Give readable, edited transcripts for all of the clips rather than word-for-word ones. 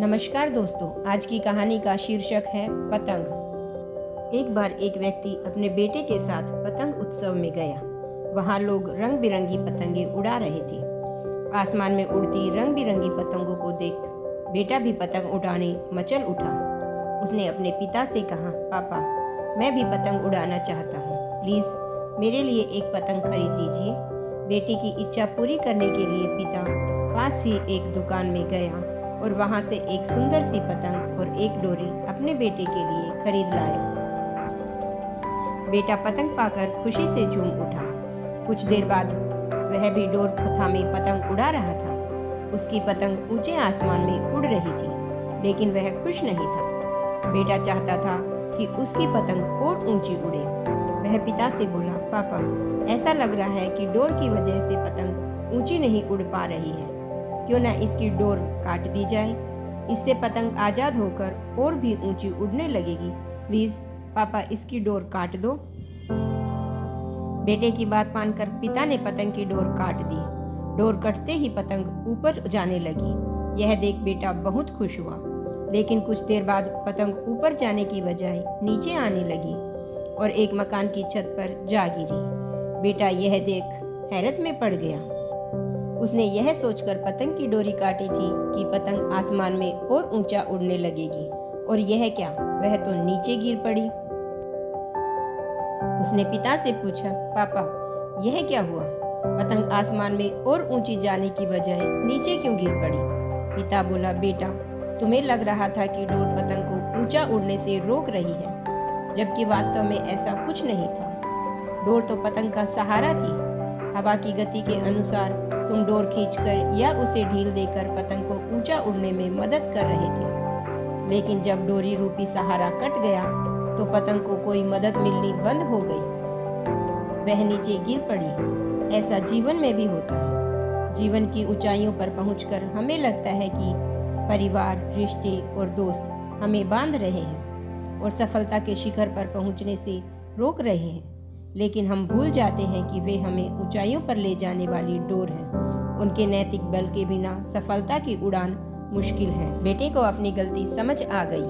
नमस्कार दोस्तों, आज की कहानी का शीर्षक है पतंग। एक बार एक व्यक्ति अपने बेटे के साथ पतंग उत्सव में गया। वहाँ लोग रंग बिरंगी पतंगे उड़ा रहे थे। आसमान में उड़ती रंग बिरंगी पतंगों को देख बेटा भी पतंग उड़ाने मचल उठा। उसने अपने पिता से कहा, पापा, मैं भी पतंग उड़ाना चाहता हूँ, प्लीज़ मेरे लिए एक पतंग खरीद दीजिए। बेटे की इच्छा पूरी करने के लिए पिता पास ही एक दुकान में गया और वहां से एक सुंदर सी पतंग और एक डोरी अपने बेटे के लिए खरीद लाया। बेटा पतंग पाकर खुशी से झूम उठा। कुछ देर बाद वह भी डोर थामे पतंग उड़ा रहा था। उसकी पतंग ऊंचे आसमान में उड़ रही थी, लेकिन वह खुश नहीं था। बेटा चाहता था कि उसकी पतंग और ऊंची उड़े। वह पिता से बोला, पापा, ऐसा लग रहा है कि डोर की वजह से पतंग ऊंची नहीं उड़ पा रही है। क्यों ना इसकी डोर काट दी जाए, इससे पतंग आज़ाद होकर और भी ऊंची उड़ने लगेगी। प्लीज़ पापा, इसकी डोर काट दो। बेटे की बात मानकर पिता ने पतंग की डोर काट दी। डोर कटते ही पतंग ऊपर जाने लगी। यह देख बेटा बहुत खुश हुआ, लेकिन कुछ देर बाद पतंग ऊपर जाने की बजाय नीचे आने लगी और एक मकान की छत पर जा गिरी। बेटा यह देख हैरत में पड़ गया। उसने यह सोचकर पतंग की डोरी काटी थी कि पतंग आसमान में और ऊंचा उड़ने लगेगी, और यह क्या, वह तो नीचे गिर पड़ी। उसने पिता से पूछा, पापा, यह क्या हुआ? पतंग आसमान में और ऊंची जाने की बजाय नीचे क्यों गिर पड़ी? पिता बोला, बेटा, तुम्हें लग रहा था कि डोर पतंग को ऊंचा उड़ने से रोक रही है, जबकि वास्तव में ऐसा कुछ नहीं था। डोर तो पतंग का सहारा थी। हवा की गति के अनुसार तुम डोर खींचकर या उसे ढील देकर पतंग को ऊंचा उड़ने में मदद कर रहे थे। लेकिन जब डोरी रूपी सहारा कट गया तो पतंग को कोई मदद मिलनी बंद हो गई। वह नीचे गिर पड़ी। ऐसा जीवन में भी होता है। जीवन की ऊंचाइयों पर पहुंचकर हमें लगता है कि परिवार, रिश्ते और दोस्त हमें बांध रहे हैं और सफलता के शिखर पर पहुंचने से रोक रहे हैं, लेकिन हम भूल जाते हैं कि वे हमें ऊंचाइयों पर ले जाने वाली डोर हैं। उनके नैतिक बल के बिना सफलता की उड़ान मुश्किल है। बेटे को अपनी गलती समझ आ गई।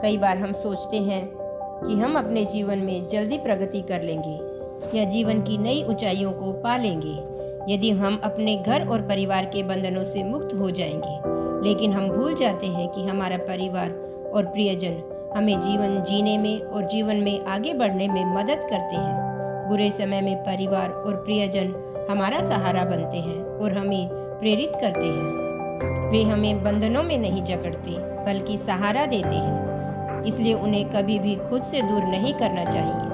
कई बार हम सोचते हैं कि हम अपने जीवन में जल्दी प्रगति कर लेंगे या जीवन की नई ऊंचाइयों को पा लेंगे यदि हम अपने घर और परिवार के बंधनों से मुक्त हो जाएंगे। लेकिन हम भूल जाते हैं कि हमारा परिवार और प्रियजन हमें जीवन जीने में और जीवन में आगे बढ़ने में मदद करते हैं। बुरे समय में परिवार और प्रियजन हमारा सहारा बनते हैं और हमें प्रेरित करते हैं। वे हमें बंधनों में नहीं जकड़ते, बल्कि सहारा देते हैं। इसलिए उन्हें कभी भी खुद से दूर नहीं करना चाहिए।